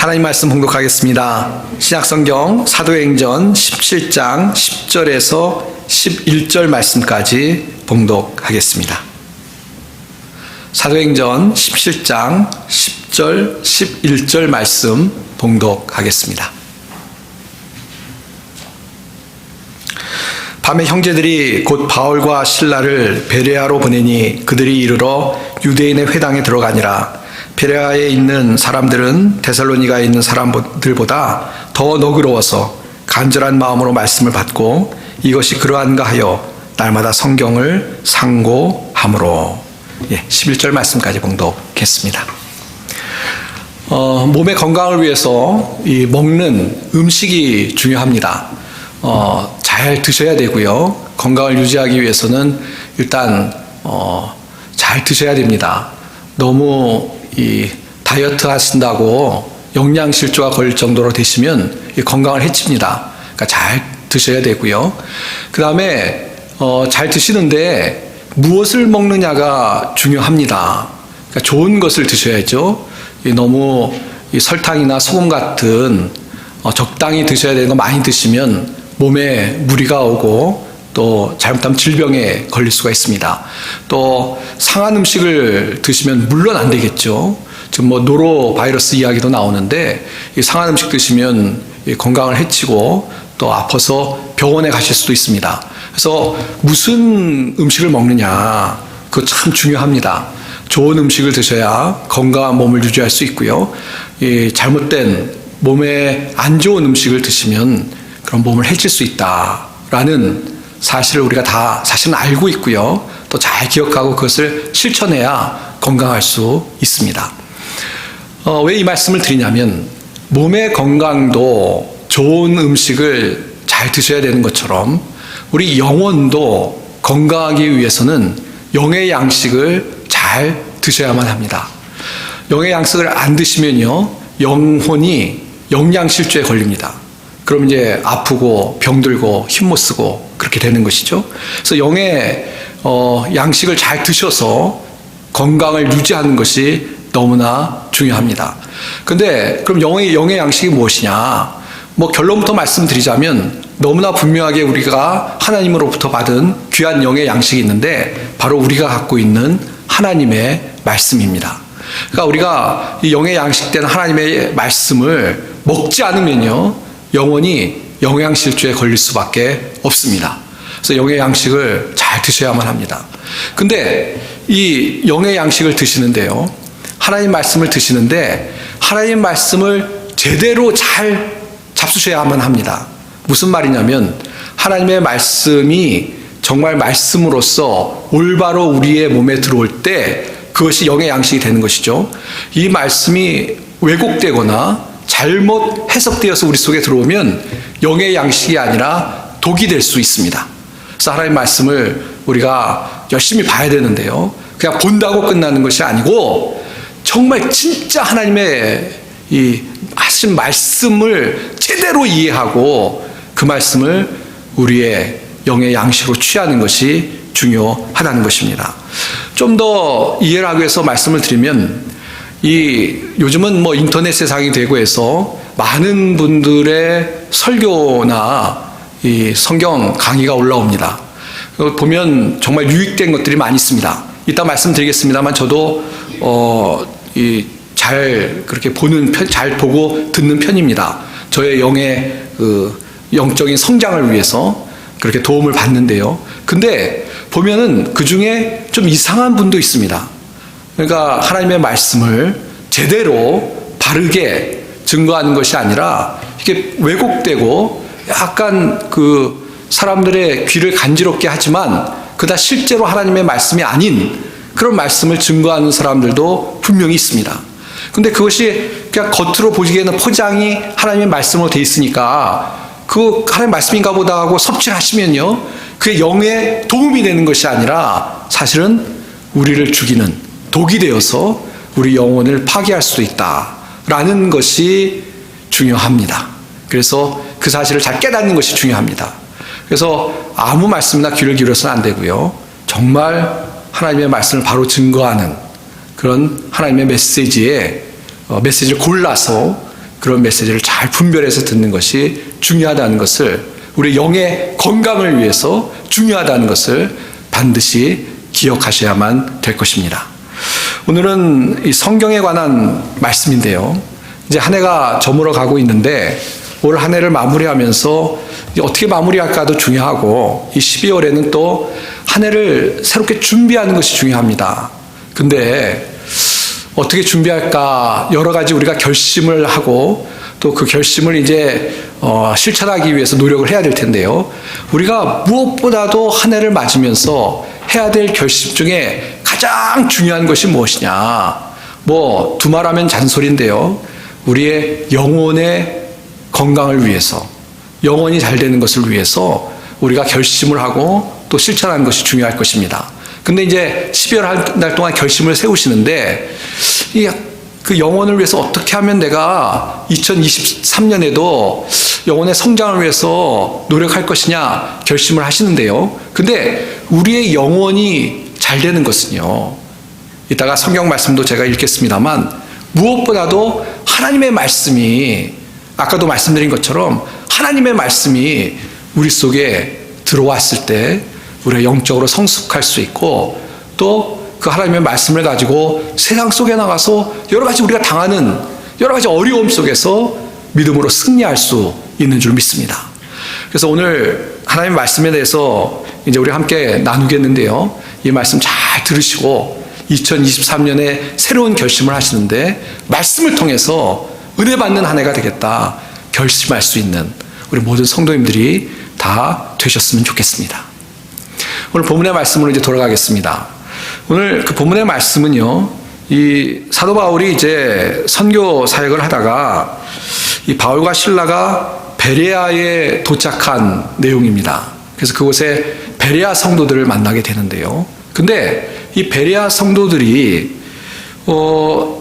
하나님 말씀 봉독하겠습니다. 신약성경 사도행전 17장 10절에서 11절 말씀까지 봉독하겠습니다. 사도행전 17장 10절, 11절 말씀 봉독하겠습니다. 밤에 형제들이 곧 바울과 실라를 베레아로 보내니 그들이 이르러 유대인의 회당에 들어가니라. 베레아에 있는 사람들은 데살로니가에 있는 사람들보다 더 너그러워서 간절한 마음으로 말씀을 받고 이것이 그러한가 하여 날마다 성경을 상고함으로. 11절 말씀까지 봉독했습니다. 몸의 건강을 위해서 이 먹는 음식이 중요합니다. 잘 드셔야 되고요. 건강을 유지하기 위해서는 일단 잘 드셔야 됩니다. 너무 이 다이어트 하신다고 영양실조가 걸릴 정도로 드시면 건강을 해칩니다. 그러니까 잘 드셔야 되고요. 그 다음에 잘 드시는데 무엇을 먹느냐가 중요합니다. 그러니까 좋은 것을 드셔야죠. 너무 설탕이나 소금 같은 적당히 드셔야 되는 거 많이 드시면 몸에 무리가 오고 또 잘못하면 질병에 걸릴 수가 있습니다. 또 상한 음식을 드시면 물론 안 되겠죠. 지금 노로바이러스 이야기도 나오는데 이 상한 음식 드시면 건강을 해치고 또 아파서 병원에 가실 수도 있습니다. 그래서 무슨 음식을 먹느냐, 그거 참 중요합니다. 좋은 음식을 드셔야 건강한 몸을 유지할 수 있고요. 잘못된 몸에 안 좋은 음식을 드시면 그런 몸을 해칠 수 있다라는 사실을 우리가 다 사실은 알고 있고요. 또 잘 기억하고 그것을 실천해야 건강할 수 있습니다. 왜 이 말씀을 드리냐면 몸의 건강도 좋은 음식을 잘 드셔야 되는 것처럼 우리 영혼도 건강하기 위해서는 영의 양식을 잘 드셔야만 합니다. 영의 양식을 안 드시면요, 영혼이 영양실조에 걸립니다. 그럼 이제 아프고 병들고 힘 못 쓰고 그렇게 되는 것이죠. 그래서 영의 양식을 잘 드셔서 건강을 유지하는 것이 너무나 중요합니다. 근데 그럼 영의 양식이 무엇이냐? 결론부터 말씀드리자면 너무나 분명하게 우리가 하나님으로부터 받은 귀한 영의 양식이 있는데 바로 우리가 갖고 있는 하나님의 말씀입니다. 그러니까 우리가 이 영의 양식된 하나님의 말씀을 먹지 않으면요, 영원히 영양실조에 걸릴 수밖에 없습니다. 그래서 영의 양식을 잘 드셔야만 합니다. 근데 이 영의 양식을 드시는데요, 하나님 말씀을 드시는데 하나님 말씀을 제대로 잘 잡수셔야만 합니다. 무슨 말이냐면 하나님의 말씀이 정말 말씀으로서 올바로 우리의 몸에 들어올 때 그것이 영의 양식이 되는 것이죠. 이 말씀이 왜곡되거나 잘못 해석되어서 우리 속에 들어오면 영의 양식이 아니라 독이 될 수 있습니다. 그래서 하나님 말씀을 우리가 열심히 봐야 되는데요, 그냥 본다고 끝나는 것이 아니고 정말 진짜 하나님의 이 하신 말씀을 제대로 이해하고 그 말씀을 우리의 영의 양식으로 취하는 것이 중요하다는 것입니다. 좀 더 이해를 하기 위해서 말씀을 드리면 요즘은 인터넷 세상이 되고 해서 많은 분들의 설교나 이 성경 강의가 올라옵니다. 보면 정말 유익된 것들이 많이 있습니다. 이따 말씀드리겠습니다만 저도 그렇게 잘 보고 듣는 편입니다. 저의 영적인 성장을 위해서 그렇게 도움을 받는데요. 근데 보면은 그 중에 좀 이상한 분도 있습니다. 그러니까 하나님의 말씀을 제대로 바르게 증거하는 것이 아니라 이게 왜곡되고 약간 사람들의 귀를 간지럽게 하지만 그다 실제로 하나님의 말씀이 아닌 그런 말씀을 증거하는 사람들도 분명히 있습니다. 근데 그것이 그냥 겉으로 보기에는 포장이 하나님의 말씀으로 돼 있으니까 그 하나님의 말씀인가 보다 하고 섭취를 하시면요, 그게 영에 도움이 되는 것이 아니라 사실은 우리를 죽이는 독이 되어서 우리 영혼을 파괴할 수도 있다라는 것이 중요합니다. 그래서 그 사실을 잘 깨닫는 것이 중요합니다. 그래서 아무 말씀이나 귀를 기울여서는 안 되고요, 정말 하나님의 말씀을 바로 증거하는 그런 하나님의 메시지를 골라서 그런 메시지를 잘 분별해서 듣는 것이 중요하다는 것을, 우리 영의 건강을 위해서 중요하다는 것을 반드시 기억하셔야만 될 것입니다. 오늘은 이 성경에 관한 말씀인데요. 이제 한 해가 저물어 가고 있는데 올 한 해를 마무리하면서 어떻게 마무리할까도 중요하고, 이 12월에는 또 한 해를 새롭게 준비하는 것이 중요합니다. 근데 어떻게 준비할까 여러 가지 우리가 결심을 하고 또 그 결심을 이제 실천하기 위해서 노력을 해야 될 텐데요. 우리가 무엇보다도 한 해를 맞으면서 해야 될 결심 중에 가장 중요한 것이 무엇이냐? 뭐 두말하면 잔소리인데요. 우리의 영혼의 건강을 위해서, 영혼이 잘 되는 것을 위해서 우리가 결심을 하고 또 실천하는 것이 중요할 것입니다. 근데 이제 12월 한 달 동안 결심을 세우시는데, 그 영혼을 위해서 어떻게 하면 내가 2023년에도 영혼의 성장을 위해서 노력할 것이냐 결심을 하시는데요. 근데 우리의 영혼이 잘 되는 것은요, 이따가 성경 말씀도 제가 읽겠습니다만, 무엇보다도 하나님의 말씀이, 아까도 말씀드린 것처럼 하나님의 말씀이 우리 속에 들어왔을 때 우리가 영적으로 성숙할 수 있고, 또 그 하나님의 말씀을 가지고 세상 속에 나가서 여러 가지 우리가 당하는 여러 가지 어려움 속에서 믿음으로 승리할 수 있는 줄 믿습니다. 그래서 오늘 하나님의 말씀에 대해서 이제 우리 함께 나누겠는데요. 이 말씀 잘 들으시고 2023년에 새로운 결심을 하시는데, 말씀을 통해서 은혜 받는 한 해가 되겠다 결심할 수 있는 우리 모든 성도님들이 다 되셨으면 좋겠습니다. 오늘 본문의 말씀으로 이제 돌아가겠습니다. 오늘 그 본문의 말씀은요, 이 사도 바울이 이제 선교 사역을 하다가 이 바울과 실라가 베레아에 도착한 내용입니다. 그래서 그곳에 베레아 성도들을 만나게 되는데요. 근데 이 베레아 성도들이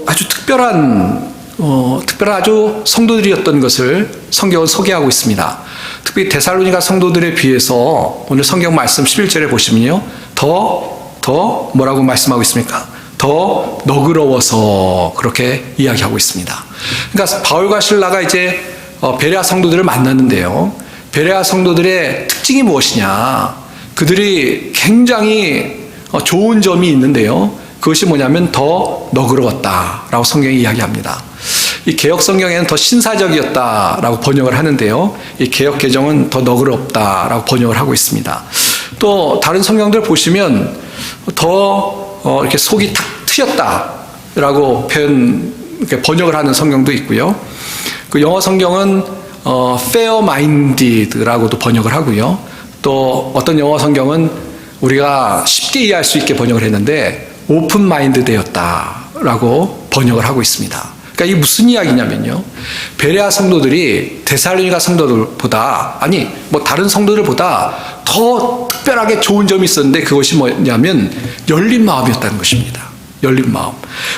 아주 특별한 아주 성도들이었던 것을 성경은 소개하고 있습니다. 특히 데살로니가 성도들에 비해서 오늘 성경 말씀 11절에 보시면요, 더 뭐라고 말씀하고 있습니까? 더 너그러워서 그렇게 이야기하고 있습니다. 그러니까 바울과 실라가 이제 베레아 성도들을 만났는데요. 베레아 성도들의 특징이 무엇이냐? 그들이 굉장히 좋은 점이 있는데요. 그것이 뭐냐면 더 너그러웠다라고 성경이 이야기합니다. 이 개역 성경에는 더 신사적이었다라고 번역을 하는데요. 이 개역 개정은 더 너그럽다라고 번역을 하고 있습니다. 또 다른 성경들 보시면 더 이렇게 속이 탁 트였다라고 이렇게 번역을 하는 성경도 있고요. 그 영어 성경은 fair minded라고도 번역을 하고요. 또 어떤 영어 성경은 우리가 쉽게 이해할 수 있게 번역을 했는데 open minded 되었다라고 번역을 하고 있습니다. 그러니까 이게 무슨 이야기냐면요, 베레아 성도들이 데살로니가 성도들보다, 아니 뭐 다른 성도들보다 더 특별하게 좋은 점이 있었는데, 그것이 뭐냐면 열린 마음이었다는 것입니다. 열린 마음.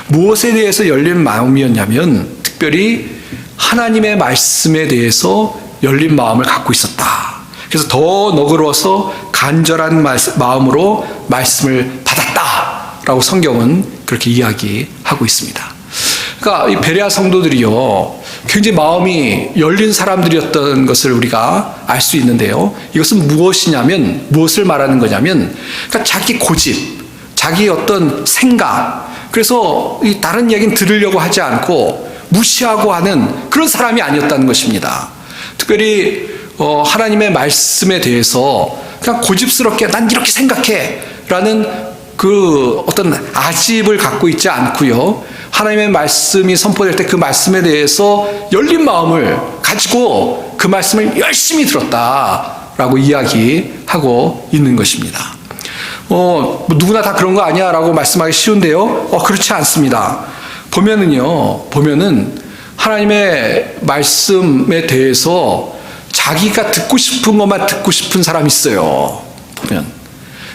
무엇에 대해서 열린 마음이었냐면 특별히 하나님의 말씀에 대해서 열린 마음을 갖고 있었다. 그래서 더 너그러워서 간절한 마음으로 말씀을 받았다라고 성경은 그렇게 이야기하고 있습니다. 그러니까 이 베레아 성도들이요, 굉장히 마음이 열린 사람들이었던 것을 우리가 알 수 있는데요. 이것은 무엇이냐면, 무엇을 말하는 거냐면, 그러니까 자기 고집, 자기 어떤 생각, 그래서 이 다른 얘기는 들으려고 하지 않고 무시하고 하는 그런 사람이 아니었다는 것입니다. 특별히 하나님의 말씀에 대해서 그냥 고집스럽게 난 이렇게 생각해 라는 그 어떤 아집을 갖고 있지 않고요, 하나님의 말씀이 선포될 때 그 말씀에 대해서 열린 마음을 가지고 그 말씀을 열심히 들었다라고 이야기하고 있는 것입니다. 누구나 다 그런 거 아니야 라고 말씀하기 쉬운데요, 그렇지 않습니다. 보면은 하나님의 말씀에 대해서 자기가 듣고 싶은 것만 듣고 싶은 사람이 있어요. 보면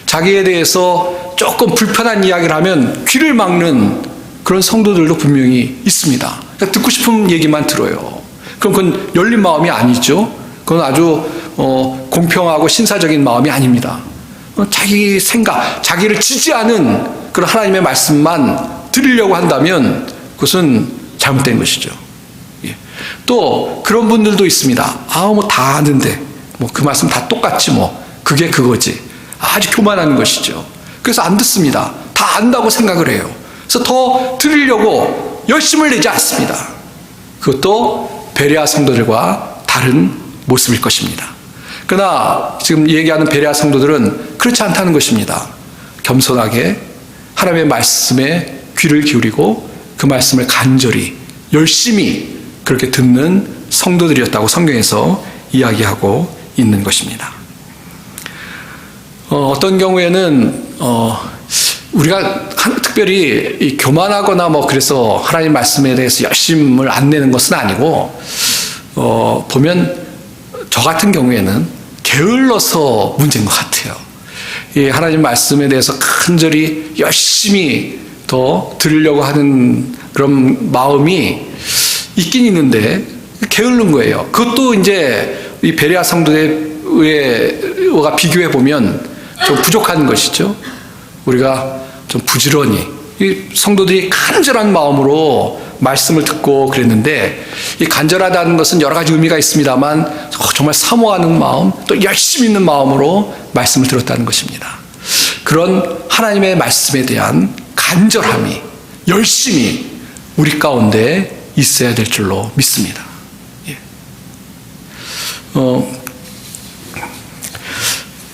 자기에 대해서 조금 불편한 이야기를 하면 귀를 막는 그런 성도들도 분명히 있습니다. 그러니까 듣고 싶은 얘기만 들어요. 그럼 그건 열린 마음이 아니죠. 그건 아주 공평하고 신사적인 마음이 아닙니다. 자기 생각, 자기를 지지하는 그런 하나님의 말씀만 들으려고 한다면 그것은 잘못된 것이죠. 예. 또 그런 분들도 있습니다. 뭐 다 아는데 뭐 그 말씀 다 똑같지 뭐 그게 그거지. 아주 교만한 것이죠. 그래서 안 듣습니다. 다 안다고 생각을 해요. 그래서 더 들으려고 열심을 내지 않습니다. 그것도 베레아 성도들과 다른 모습일 것입니다. 그러나 지금 얘기하는 베레아 성도들은 그렇지 않다는 것입니다. 겸손하게 하나님의 말씀에 귀를 기울이고 그 말씀을 간절히 열심히 그렇게 듣는 성도들이었다고 성경에서 이야기하고 있는 것입니다. 어떤 경우에는 우리가 특별히 교만하거나 뭐 그래서 하나님 말씀에 대해서 열심을 안 내는 것은 아니고 보면 저 같은 경우에는 게을러서 문제인 것 같아요. 이 하나님 말씀에 대해서 간절히 열심히 더 들으려고 하는 그런 마음이 있긴 있는데 게으른 거예요. 그것도 이제 이 베레아 성도와 비교해 보면 좀 부족한 것이죠. 우리가 좀 부지런히 이 성도들이 간절한 마음으로 말씀을 듣고 그랬는데 이 간절하다는 것은 여러 가지 의미가 있습니다만 정말 사모하는 마음 또 열심히 있는 마음으로 말씀을 들었다는 것입니다. 그런 하나님의 말씀에 대한 간절함이 열심히 우리 가운데 있어야 될 줄로 믿습니다. 예.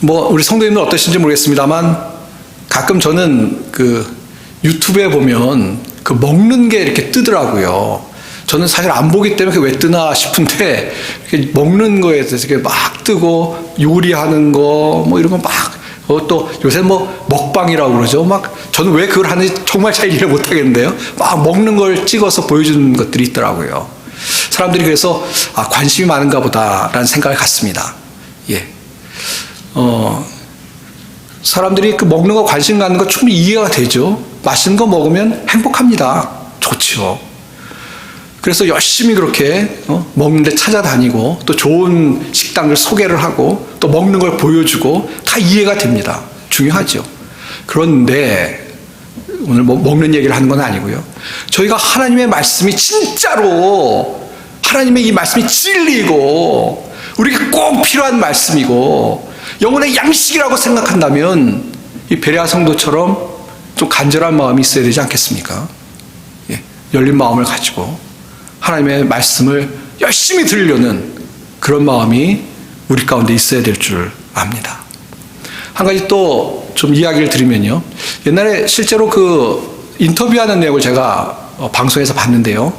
뭐 우리 성도님들 어떠신지 모르겠습니다만 가끔 저는 그 유튜브에 보면 그 먹는 게 이렇게 뜨더라고요. 저는 사실 안 보기 때문에 왜 뜨나 싶은데 이렇게 먹는 거에 대해서 이렇게 막 뜨고 요리하는 거 뭐 이런 거 막 또 요새 뭐 먹방이라고 그러죠. 막 저는 왜 그걸 하는지 정말 잘 이해를 못 하겠는데요. 막 먹는 걸 찍어서 보여주는 것들이 있더라고요. 사람들이 그래서 관심이 많은가 보다라는 생각을 갖습니다. 예. 사람들이 그 먹는 거 관심 갖는 거 충분히 이해가 되죠. 맛있는 거 먹으면 행복합니다. 좋죠. 그래서 열심히 그렇게 먹는 데 찾아다니고 또 좋은 식당을 소개를 하고 또 먹는 걸 보여주고 다 이해가 됩니다. 중요하죠. 그런데 오늘 뭐 먹는 얘기를 하는 건 아니고요. 저희가 하나님의 말씀이 진짜로 하나님의 이 말씀이 진리고 우리가 꼭 필요한 말씀이고 영혼의 양식이라고 생각한다면 이 베레아 성도처럼 좀 간절한 마음이 있어야 되지 않겠습니까? 예, 열린 마음을 가지고 하나님의 말씀을 열심히 들으려는 그런 마음이 우리 가운데 있어야 될 줄 압니다. 한 가지 또 좀 이야기를 드리면요. 옛날에 실제로 그 인터뷰하는 내용을 제가 방송에서 봤는데요.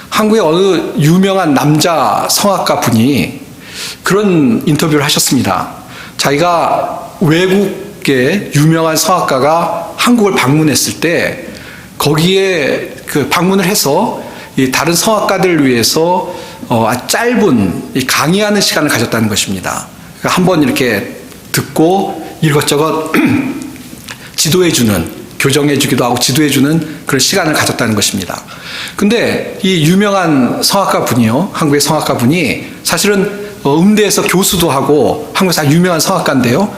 한국의 어느 유명한 남자 성악가 분이 그런 인터뷰를 하셨습니다. 자기가 외국의 유명한 성악가가 한국을 방문했을 때 거기에 그 방문을 해서 이 다른 성악가들을 위해서 짧은 강의하는 시간을 가졌다는 것입니다. 그러니까 한번 이렇게 듣고 이것저것 지도해주는, 교정해주기도 하고 지도해주는 그런 시간을 가졌다는 것입니다. 근데 이 유명한 성악가 분이요, 한국의 성악가 분이 사실은 음대에서 교수도 하고 한국에서 유명한 성악가인데요.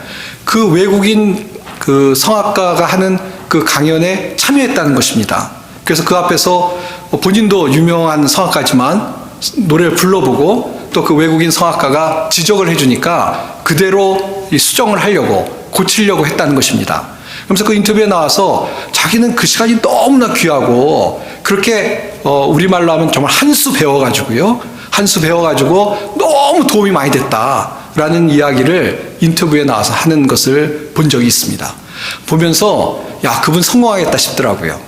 그 외국인 그 성악가가 하는 그 강연에 참여했다는 것입니다. 그래서 그 앞에서 본인도 유명한 성악가지만 노래를 불러보고 또 그 외국인 성악가가 지적을 해주니까 그대로 수정을 하려고 고치려고 했다는 것입니다. 그러면서 그 인터뷰에 나와서 자기는 그 시간이 너무나 귀하고 그렇게 우리말로 하면 정말 한 수 배워가지고요. 한 수 배워가지고 너무 도움이 많이 됐다라는 이야기를 인터뷰에 나와서 하는 것을 본 적이 있습니다. 보면서 야, 그분 성공하겠다 싶더라고요.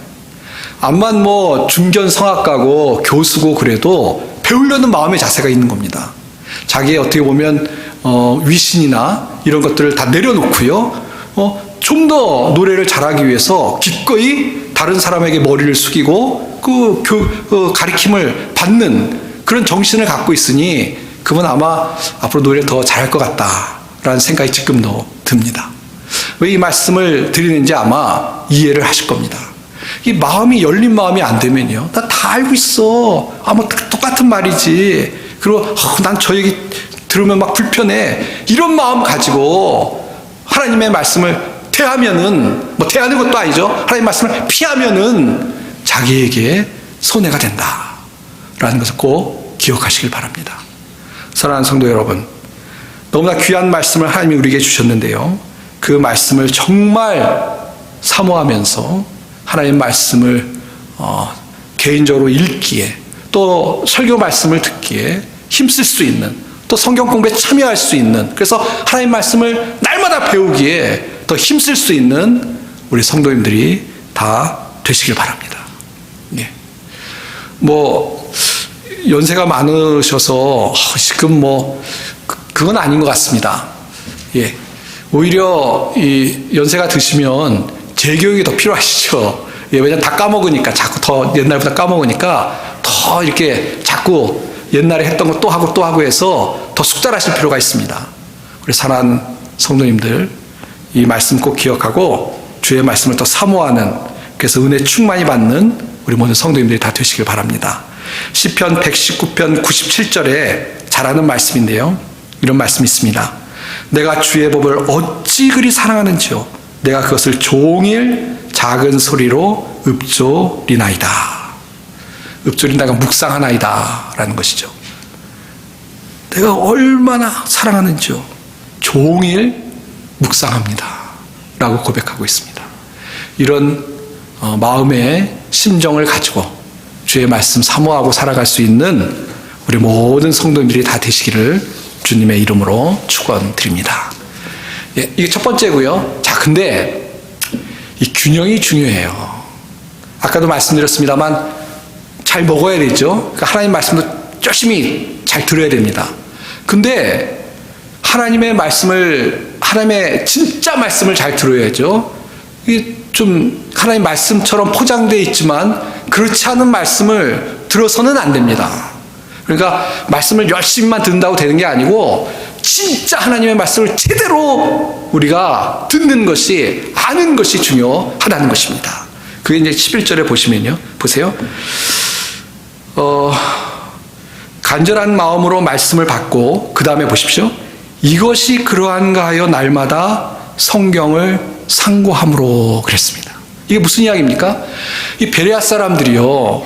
암만 뭐 중견 성악가고 교수고 그래도 배우려는 마음의 자세가 있는 겁니다. 자기의 어떻게 보면 위신이나 이런 것들을 다 내려놓고요. 좀 더 노래를 잘하기 위해서 기꺼이 다른 사람에게 머리를 숙이고 그 가르침을 받는 그런 정신을 갖고 있으니 그분 아마 앞으로 노래를 더 잘할 것 같다라는 생각이 지금도 듭니다. 왜 이 말씀을 드리는지 아마 이해를 하실 겁니다. 이 마음이 열린 마음이 안 되면요. 나 다 알고 있어. 아마 똑같은 말이지. 그리고 난 저 얘기 들으면 막 불편해. 이런 마음 가지고 하나님의 말씀을 대하면은 뭐 대하는 것도 아니죠. 하나님의 말씀을 피하면은 자기에게 손해가 된다라는 것을 꼭 기억하시길 바랍니다. 사랑하는 성도 여러분, 너무나 귀한 말씀을 하나님이 우리에게 주셨는데요. 그 말씀을 정말 사모하면서 하나님 말씀을 개인적으로 읽기에, 또 설교 말씀을 듣기에 힘쓸 수 있는, 또 성경 공부에 참여할 수 있는, 그래서 하나님 말씀을 날마다 배우기에 더 힘쓸 수 있는 우리 성도님들이 다 되시길 바랍니다. 예. 연세가 많으셔서 지금 그건 아닌 것 같습니다. 예. 오히려 이 연세가 드시면 재교육이 더 필요하시죠. 예, 왜냐면 다 까먹으니까, 자꾸 더 옛날보다 까먹으니까 더 이렇게 자꾸 옛날에 했던 거 또 하고 해서 더 숙달하실 필요가 있습니다. 우리 사랑하는 성도님들, 이 말씀 꼭 기억하고 주의 말씀을 더 사모하는, 그래서 은혜 충만히 받는 우리 모든 성도님들이 다 되시길 바랍니다. 시편 119편 97절에 잘 아는 말씀인데요. 이런 말씀이 있습니다. 내가 주의 법을 어찌 그리 사랑하는지요. 내가 그것을 종일 작은 소리로 읊조리나이다. 읊조린다가 묵상하나이다 라는 것이죠. 내가 얼마나 사랑하는지요. 종일 묵상합니다 라고 고백하고 있습니다. 이런 마음의 심정을 가지고 주의 말씀 사모하고 살아갈 수 있는 우리 모든 성도님들이 다 되시기를 주님의 이름으로 축원드립니다. 예, 이게 첫 번째고요. 자, 근데 이 균형이 중요해요. 아까도 말씀드렸습니다만 잘 먹어야 되죠. 그러니까 하나님 말씀도 열심히 잘 들어야 됩니다. 근데 하나님의 말씀을, 하나님의 진짜 말씀을 잘 들어야죠. 이게 좀 하나님 말씀처럼 포장되어 있지만 그렇지 않은 말씀을 들어서는 안 됩니다. 그러니까 말씀을 열심히만 듣는다고 되는 게 아니고 진짜 하나님의 말씀을 제대로 우리가 듣는 것이, 아는 것이 중요하다는 것입니다. 그게 이제 11절에 보시면요. 보세요. 간절한 마음으로 말씀을 받고, 그 다음에 보십시오. 이것이 그러한가 하여 날마다 성경을 상고함으로 그랬습니다. 이게 무슨 이야기입니까? 이 베레아 사람들이요,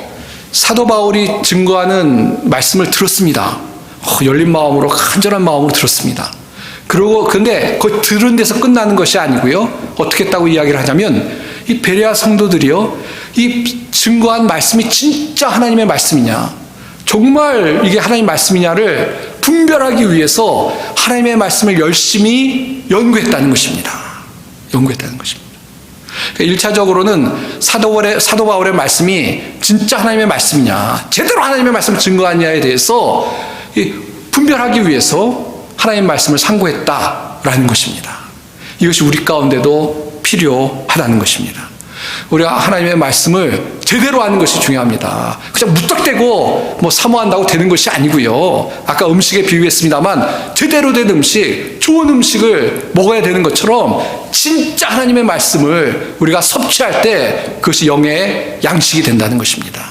사도 바울이 증거하는 말씀을 들었습니다. 열린 마음으로, 간절한 마음으로 들었습니다. 근데 그 들은 데서 끝나는 것이 아니고요. 어떻게 했다고 이야기를 하냐면, 이 베레아 성도들이요, 이 증거한 말씀이 진짜 하나님의 말씀이냐, 정말 이게 하나님 말씀이냐를 분별하기 위해서 하나님의 말씀을 열심히 연구했다는 것입니다. 연구했다는 것입니다. 그러니까 1차적으로는 사도 바울의 말씀이 진짜 하나님의 말씀이냐, 제대로 하나님의 말씀을 증거하느냐에 대해서 분별하기 위해서 하나님의 말씀을 상고했다라는 것입니다. 이것이 우리 가운데도 필요하다는 것입니다. 우리가 하나님의 말씀을 제대로 하는 것이 중요합니다. 그냥 무턱대고 사모한다고 되는 것이 아니고요. 아까 음식에 비유했습니다만 제대로 된 음식, 좋은 음식을 먹어야 되는 것처럼 진짜 하나님의 말씀을 우리가 섭취할 때 그것이 영의 양식이 된다는 것입니다.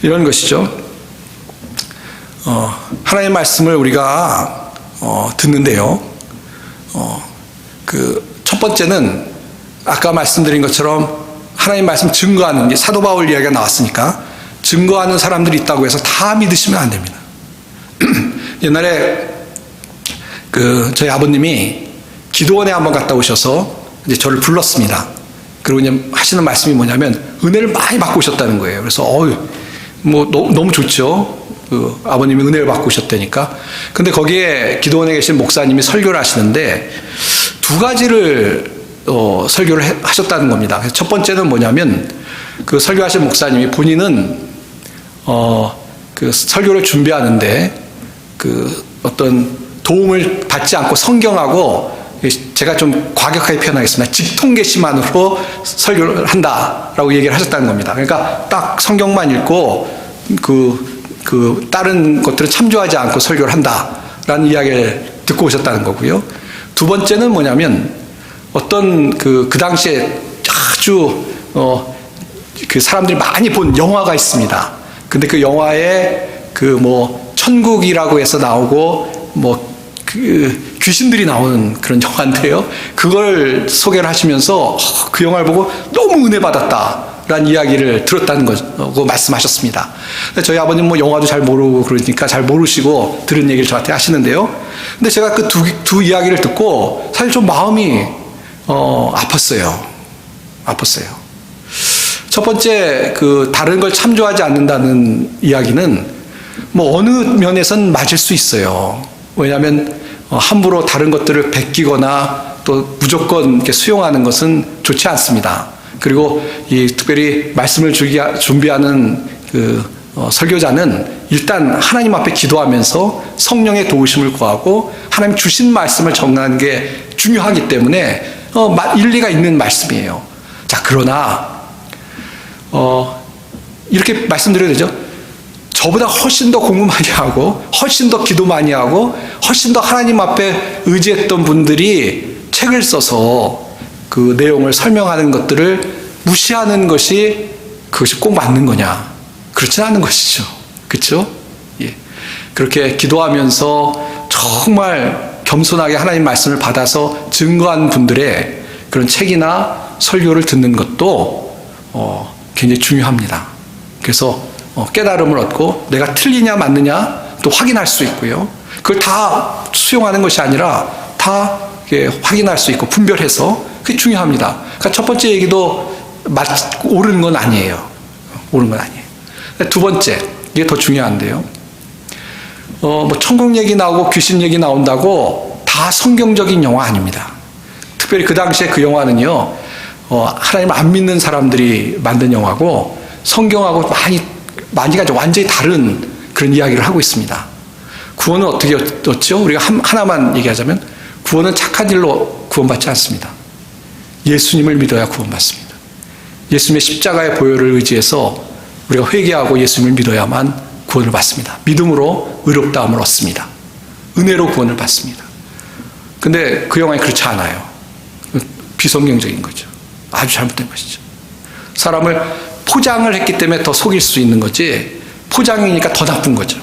이런 것이죠. 하나님의 말씀을 우리가 듣는데요. 첫 번째는 아까 말씀드린 것처럼 하나님 말씀 증거하는 게, 사도 바울 이야기가 나왔으니까 증거하는 사람들이 있다고 해서 다 믿으시면 안 됩니다. 옛날에 저희 아버님이 기도원에 한번 갔다 오셔서 이제 저를 불렀습니다. 그리고 이제 하시는 말씀이 뭐냐면 은혜를 많이 받고 오셨다는 거예요. 그래서 너무 좋죠. 아버님이 은혜를 받고 오셨다니까. 근데 거기에 기도원에 계신 목사님이 설교를 하시는데 두 가지를 설교를 하셨다는 겁니다. 그래서 첫 번째는 뭐냐면 그 설교하신 목사님이 본인은 그 설교를 준비하는데 어떤 도움을 받지 않고 성경하고, 제가 좀 과격하게 표현하겠습니다, 직통계시만으로 설교를 한다라고 얘기를 하셨다는 겁니다. 그러니까 딱 성경만 읽고 다른 것들은 참조하지 않고 설교를 한다라는 이야기를 듣고 오셨다는 거고요. 두 번째는 뭐냐면 어떤 그 당시에 아주 사람들이 많이 본 영화가 있습니다. 근데 그 영화에 천국이라고 해서 나오고 귀신들이 나오는 그런 영화인데요. 그걸 소개를 하시면서 그 영화를 보고 너무 은혜 받았다라는 라는 이야기를 들었다는 거고 말씀하셨습니다. 저희 아버님 뭐 영화도 잘 모르고 그러니까 잘 모르시고 들은 얘기를 저한테 하시는데요. 근데 제가 그 두 이야기를 듣고 사실 좀 마음이 아팠어요. 첫 번째, 다른 걸 참조하지 않는다는 이야기는 뭐 어느 면에선 맞을 수 있어요. 왜냐하면 함부로 다른 것들을 베끼거나 또 무조건 이렇게 수용하는 것은 좋지 않습니다. 그리고 특별히 말씀을 준비하는 설교자는 일단 하나님 앞에 기도하면서 성령의 도우심을 구하고 하나님 주신 말씀을 전하는 게 중요하기 때문에 일리가 있는 말씀이에요. 자, 그러나 이렇게 말씀드려야 되죠. 저보다 훨씬 더 공부 많이 하고 훨씬 더 기도 많이 하고 훨씬 더 하나님 앞에 의지했던 분들이 책을 써서 그 내용을 설명하는 것들을 무시하는 것이 그것이 꼭 맞는 거냐? 그렇진 않은 것이죠. 그렇죠? 예. 그렇게 기도하면서 정말 겸손하게 하나님 말씀을 받아서 증거한 분들의 그런 책이나 설교를 듣는 것도 굉장히 중요합니다. 그래서 깨달음을 얻고 내가 틀리냐 맞느냐 또 확인할 수 있고요. 그걸 다 수용하는 것이 아니라 다 확인할 수 있고 분별해서 그게 중요합니다. 그러니까 첫 번째 얘기도 옳은 건 아니에요. 옳은 건 아니에요. 두 번째, 이게 더 중요한데요. 뭐 천국 얘기 나오고 귀신 얘기 나온다고 다 성경적인 영화 아닙니다. 특별히 그 당시에 그 영화는요, 하나님 안 믿는 사람들이 만든 영화고 성경하고 많이 가지고 완전히 다른 그런 이야기를 하고 있습니다. 구원은 어떻게 얻죠? 우리가 하나만 얘기하자면 구원은 착한 일로 구원받지 않습니다. 예수님을 믿어야 구원받습니다. 예수님의 십자가의 보혈을 의지해서 우리가 회개하고 예수님을 믿어야만 구원을 받습니다. 믿음으로 의롭다함을 얻습니다. 은혜로 구원을 받습니다. 근데 그 영화는 그렇지 않아요. 비성경적인 거죠. 아주 잘못된 것이죠. 사람을 포장을 했기 때문에 더 속일 수 있는 거지, 포장이니까 더 나쁜 거죠.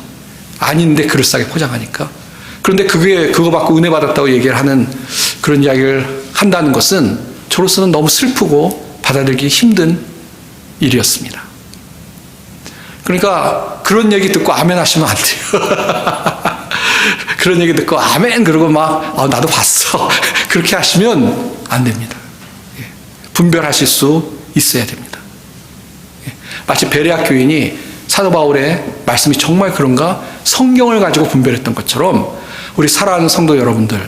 아닌데 그럴싸하게 포장하니까. 그런데 그거 받고 은혜 받았다고 얘기를 하는 그런 이야기를 한다는 것은 저로서는 너무 슬프고 받아들이기 힘든 일이었습니다. 그러니까 그런 얘기 듣고 아멘 하시면 안 돼요. 그런 얘기 듣고 아멘 그러고 나도 봤어. 그렇게 하시면 안 됩니다. 분별하실 수 있어야 됩니다. 마치 베레아 교인이 사도 바울의 말씀이 정말 그런가 성경을 가지고 분별했던 것처럼 우리 사랑하는 성도 여러분들,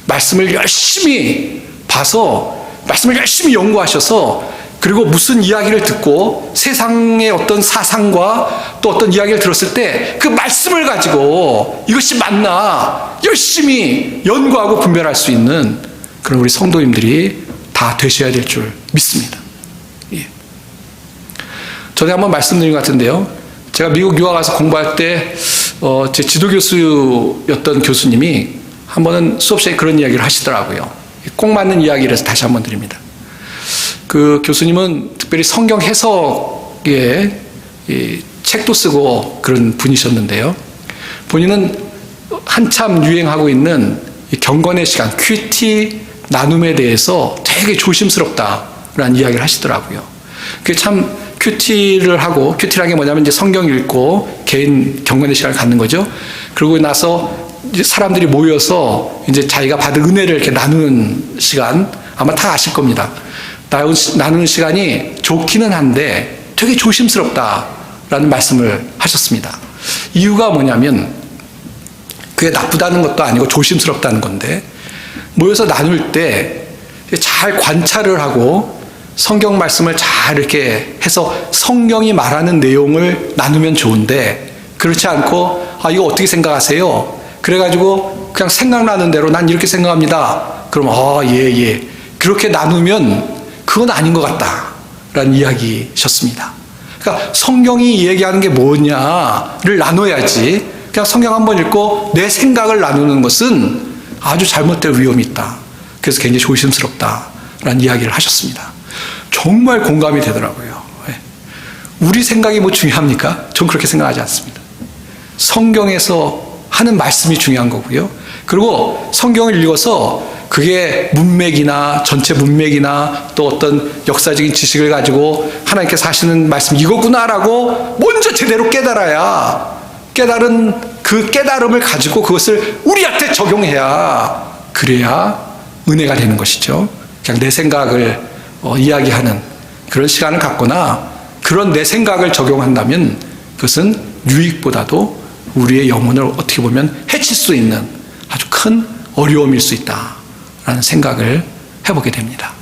말씀을 열심히 봐서 말씀을 열심히 연구하셔서 그리고 무슨 이야기를 듣고 세상의 어떤 사상과 또 어떤 이야기를 들었을 때 그 말씀을 가지고 이것이 맞나 열심히 연구하고 분별할 수 있는 그런 우리 성도님들이 다 되셔야 될 줄 믿습니다. 예. 전에 한번 말씀드린 것 같은데요. 제가 미국 유학 가서 공부할 때 제 지도교수였던 교수님이 한 번은 수업 시간에 그런 이야기를 하시더라고요. 꼭 맞는 이야기를 해서 다시 한번 드립니다. 그 교수님은 특별히 성경 해석에 책도 쓰고 그런 분이셨는데요. 본인은 한참 유행하고 있는 경건의 시간, 큐티 나눔에 대해서 되게 조심스럽다라는 이야기를 하시더라고요. 그게 참 큐티를 하고, 큐티라는 게 뭐냐면 이제 성경 읽고 개인 경건의 시간을 갖는 거죠. 그러고 나서 이제 사람들이 모여서 이제 자기가 받은 은혜를 이렇게 나누는 시간, 아마 다 아실 겁니다. 나누는 시간이 좋기는 한데 되게 조심스럽다라는 말씀을 하셨습니다. 이유가 뭐냐면 그게 나쁘다는 것도 아니고 조심스럽다는 건데, 모여서 나눌 때 잘 관찰을 하고 성경 말씀을 잘 이렇게 해서 성경이 말하는 내용을 나누면 좋은데, 그렇지 않고 이거 어떻게 생각하세요? 그래가지고 그냥 생각나는 대로 난 이렇게 생각합니다. 그럼 예. 그렇게 나누면 그건 아닌 것 같다라는 이야기셨습니다. 그러니까 성경이 얘기하는 게 뭐냐를 나눠야지, 그냥 성경 한번 읽고 내 생각을 나누는 것은 아주 잘못될 위험이 있다. 그래서 굉장히 조심스럽다라는 이야기를 하셨습니다. 정말 공감이 되더라고요. 우리 생각이 뭐 중요합니까? 전 그렇게 생각하지 않습니다. 성경에서 하는 말씀이 중요한 거고요. 그리고 성경을 읽어서 그게 문맥이나 전체 문맥이나 또 어떤 역사적인 지식을 가지고 하나님께서 하시는 말씀 이거구나라고 먼저 제대로 깨달아야 깨달은 그 깨달음을 가지고 그것을 우리한테 적용해야 그래야 은혜가 되는 것이죠. 그냥 내 생각을 이야기하는 그런 시간을 갖거나 그런 내 생각을 적용한다면 그것은 유익보다도 우리의 영혼을 어떻게 보면 해칠 수 있는 아주 큰 어려움일 수 있다라는 생각을 해보게 됩니다.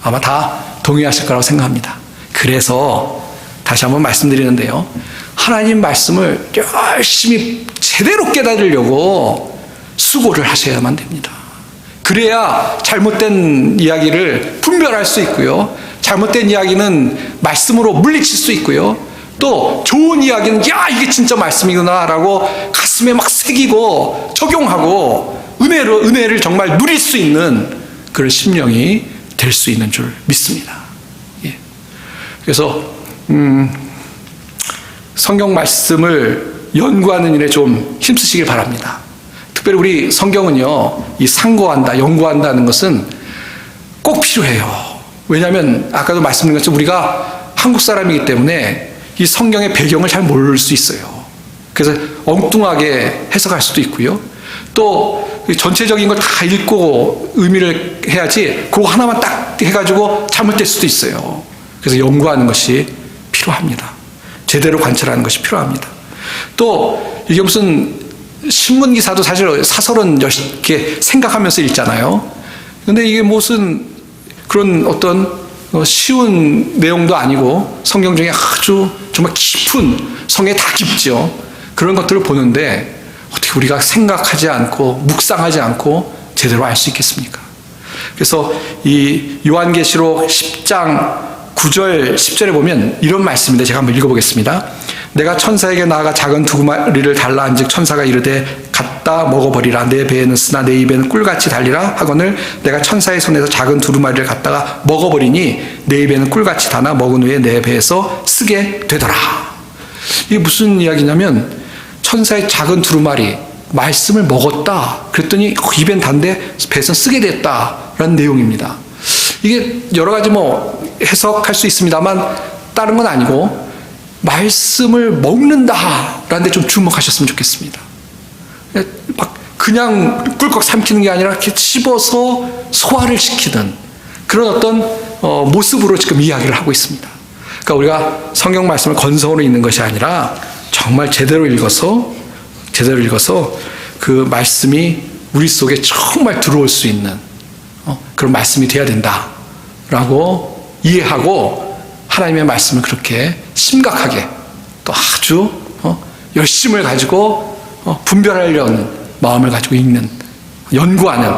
아마 다 동의하실 거라고 생각합니다. 그래서 다시 한번 말씀드리는데요. 하나님 말씀을 열심히 제대로 깨달으려고 수고를 하셔야만 됩니다. 그래야 잘못된 이야기를 분별할 수 있고요. 잘못된 이야기는 말씀으로 물리칠 수 있고요. 또 좋은 이야기는 야 이게 진짜 말씀이구나 라고 가슴에 막 새기고 적용하고 은혜를 정말 누릴 수 있는 그런 심령이 될 수 있는 줄 믿습니다. 예. 그래서 성경 말씀을 연구하는 일에 좀 힘쓰시길 바랍니다. 특별히 우리 성경은요, 이 상고한다, 연구한다는 것은 꼭 필요해요. 왜냐하면 아까도 말씀드린 것처럼 우리가 한국 사람이기 때문에 이 성경의 배경을 잘 모를 수 있어요. 그래서 엉뚱하게 해석할 수도 있고요. 또 전체적인 걸 다 읽고 의미를 해야지 그거 하나만 딱 해가지고 잘못될 수도 있어요. 그래서 연구하는 것이 필요합니다. 제대로 관찰하는 것이 필요합니다. 또 이게 무슨 신문 기사도 사실 사설은 이렇게 생각하면서 읽잖아요. 근데 이게 무슨 그런 어떤 쉬운 내용도 아니고 성경 중에 아주 정말 깊은 성에 다 깊죠. 그런 것들을 보는데 어떻게 우리가 생각하지 않고 묵상하지 않고 제대로 알 수 있겠습니까? 그래서 이 요한계시록 10장 9절 10절에 보면 이런 말씀인데 제가 한번 읽어보겠습니다. 내가 천사에게 나아가 작은 두 마리를 달라 한즉 천사가 이르되 갖다 먹어버리라. 내 배에는 쓰나 내 입에는 꿀같이 달리라 하거늘 내가 천사의 손에서 작은 두루마리를 갖다가 먹어버리니 내 입에는 꿀같이 다나 먹은 후에 내 배에서 쓰게 되더라. 이게 무슨 이야기냐면 천사의 작은 두루마리 말씀을 먹었다. 그랬더니 입엔 단데 배에서 쓰게 됐다라는 내용입니다. 이게 여러 가지 해석할 수 있습니다만 다른 건 아니고 말씀을 먹는다라는 데 좀 주목하셨으면 좋겠습니다. 막 그냥 꿀꺽 삼키는 게 아니라 이렇게 씹어서 소화를 시키는 그런 어떤 모습으로 지금 이야기를 하고 있습니다. 그러니까 우리가 성경 말씀을 건성으로 읽는 것이 아니라 정말 제대로 읽어서 그 말씀이 우리 속에 정말 들어올 수 있는 그런 말씀이 돼야 된다라고 이해하고 하나님의 말씀을 그렇게 심각하게 또 아주 열심을 가지고 분별하려는 마음을 가지고 읽는 연구하는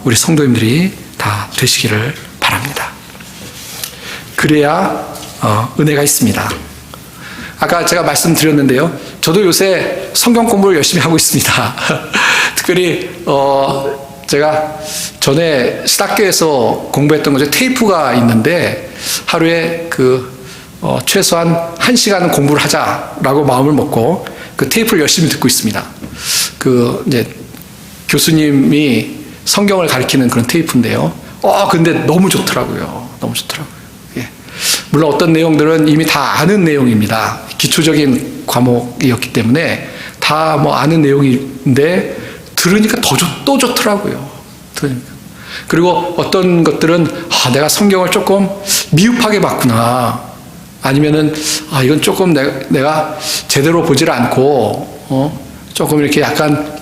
우리 성도님들이 다 되시기를 바랍니다. 그래야 은혜가 있습니다. 아까 제가 말씀드렸는데요. 저도 요새 성경 공부를 열심히 하고 있습니다. 특별히 제가 전에 신학교에서 공부했던 거죠. 테이프가 있는데 하루에 최소한 1시간은 공부를 하자라고 마음을 먹고 그 테이프를 열심히 듣고 있습니다. 이제 교수님이 성경을 가르치는 그런 테이프인데요. 근데 너무 좋더라고요. 너무 좋더라고요. 예. 물론 어떤 내용들은 이미 다 아는 내용입니다. 기초적인 과목이었기 때문에 다 아는 내용인데 들으니까 또 좋더라고요. 그리고 어떤 것들은 내가 성경을 조금 미흡하게 봤구나. 아니면은 이건 조금 내가 제대로 보질 않고 조금 이렇게 약간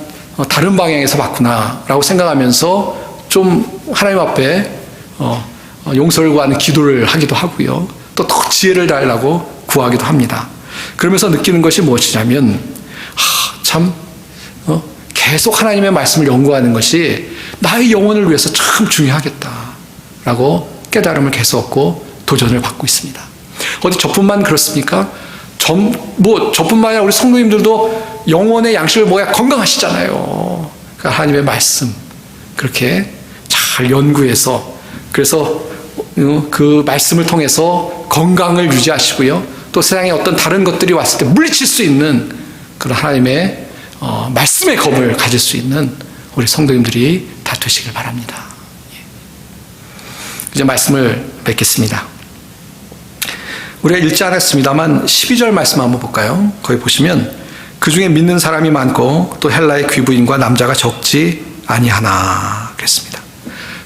다른 방향에서 봤구나라고 생각하면서 좀 하나님 앞에 용서를 구하는 기도를 하기도 하고요. 또 더 지혜를 달라고 구하기도 합니다. 그러면서 느끼는 것이 무엇이냐면 참 계속 하나님의 말씀을 연구하는 것이 나의 영혼을 위해서 참 중요하겠다라고 깨달음을 계속 얻고 도전을 받고 있습니다. 어디 저뿐만 그렇습니까? 저뿐만 아니라 우리 성도님들도 영혼의 양식을 먹어야 건강하시잖아요. 그러니까 하나님의 말씀 그렇게 잘 연구해서 그래서 그 말씀을 통해서 건강을 유지하시고요. 또 세상에 어떤 다른 것들이 왔을 때 물리칠 수 있는 그런 하나님의 말씀의 검을 가질 수 있는 우리 성도님들이 다 되시길 바랍니다. 이제 말씀을 맺겠습니다. 우리가 읽지 않았습니다만 12절 말씀 한번 볼까요? 거기 보시면 그 중에 믿는 사람이 많고 또 헬라의 귀부인과 남자가 적지 아니하나 그랬습니다.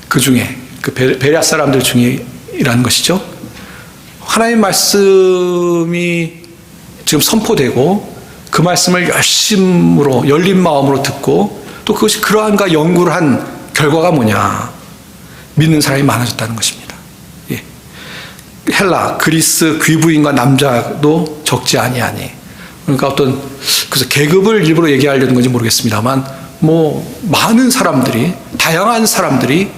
그 중에 그 베레아 사람들 중이라는 것이죠. 하나님의 말씀이 지금 선포되고 그 말씀을 열심으로 열린 마음으로 듣고 또 그것이 그러한가 연구를 한 결과가 뭐냐? 믿는 사람이 많아졌다는 것입니다. 예. 헬라, 그리스 귀부인과 남자도 적지 아니하니. 그러니까 그래서 계급을 일부러 얘기하려는 건지 모르겠습니다만 많은 사람들이 다양한 사람들이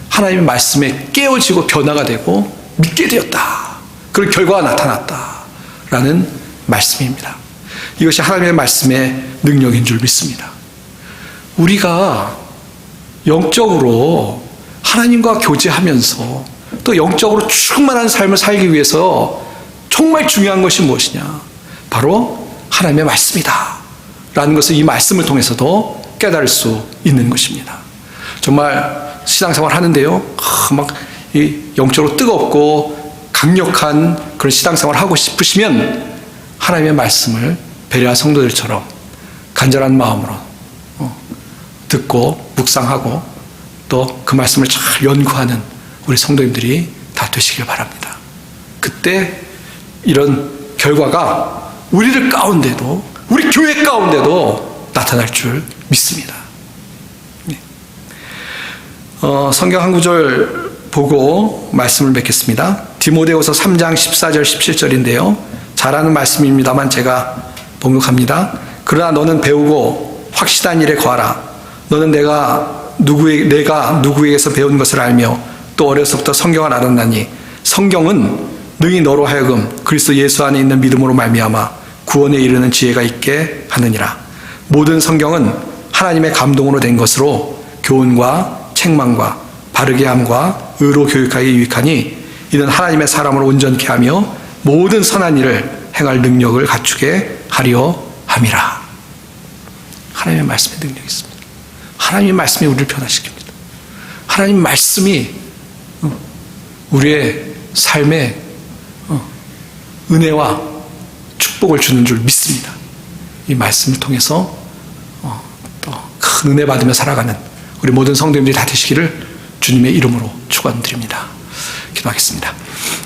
하나님의 말씀에 깨어지고 변화가 되고 믿게 되었다. 그런 결과가 나타났다라는 말씀입니다. 이것이 하나님의 말씀의 능력인 줄 믿습니다. 우리가 영적으로 하나님과 교제하면서 또 영적으로 충만한 삶을 살기 위해서 정말 중요한 것이 무엇이냐? 바로 하나님의 말씀이다 라는 것을 이 말씀을 통해서도 깨달을 수 있는 것입니다. 정말 신앙생활 하는데요, 이 영적으로 뜨겁고 강력한 그런 신앙생활 하고 싶으시면 하나님의 말씀을 베레아 성도들처럼 간절한 마음으로 듣고 묵상하고 또 그 말씀을 잘 연구하는 우리 성도님들이 다 되시길 바랍니다. 그때 이런 결과가 우리들 가운데도, 우리 교회 가운데도 나타날 줄 믿습니다. 성경 한 구절 보고 말씀을 맺겠습니다. 디모데후서 3장 14절 17절인데요. 잘 아는 말씀입니다만 제가 봉독합니다. 그러나 너는 배우고 확실한 일에 거하라. 너는 내가 누구에게서 배운 것을 알며 또 어려서부터 성경을 알았나니 성경은 능히 너로 하여금 그리스도 예수 안에 있는 믿음으로 말미암아 구원에 이르는 지혜가 있게 하느니라. 모든 성경은 하나님의 감동으로 된 것으로 교훈과 책망과 바르게 함과 의로 교육하기에 유익하니 이는 하나님의 사람을 온전케 하며 모든 선한 일을 행할 능력을 갖추게 하려 함이라. 하나님의 말씀에 능력이 있습니다. 하나님의 말씀이 우리를 변화시킵니다. 하나님의 말씀이 우리의 삶에 은혜와 축복을 주는 줄 믿습니다. 이 말씀을 통해서 또 큰 은혜 받으며 살아가는 우리 모든 성도님들이 다 되시기를 주님의 이름으로 축원드립니다. 기도하겠습니다.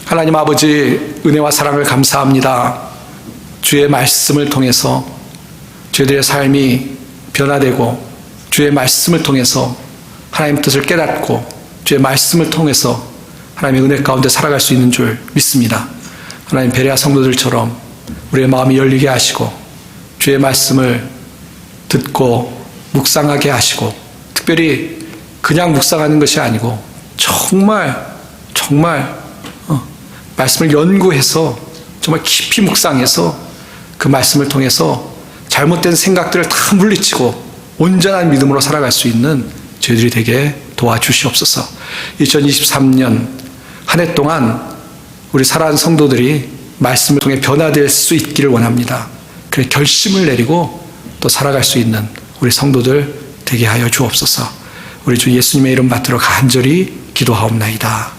하나님 아버지, 은혜와 사랑을 감사합니다. 주의 말씀을 통해서 저희들의 삶이 변화되고 주의 말씀을 통해서 하나님의 뜻을 깨닫고 주의 말씀을 통해서 하나님의 은혜 가운데 살아갈 수 있는 줄 믿습니다. 하나님, 베레아 성도들처럼 우리의 마음이 열리게 하시고 주의 말씀을 듣고 묵상하게 하시고, 특별히 그냥 묵상하는 것이 아니고 정말 말씀을 연구해서 정말 깊이 묵상해서 그 말씀을 통해서 잘못된 생각들을 다 물리치고 온전한 믿음으로 살아갈 수 있는 저희들이 되게 도와주시옵소서. 2023년 한 해 동안 우리 사랑하는 성도들이 말씀을 통해 변화될 수 있기를 원합니다. 그래 결심을 내리고 또 살아갈 수 있는 우리 성도들 되게 하여 주옵소서. 우리 주 예수님의 이름 받들어 간절히 기도하옵나이다.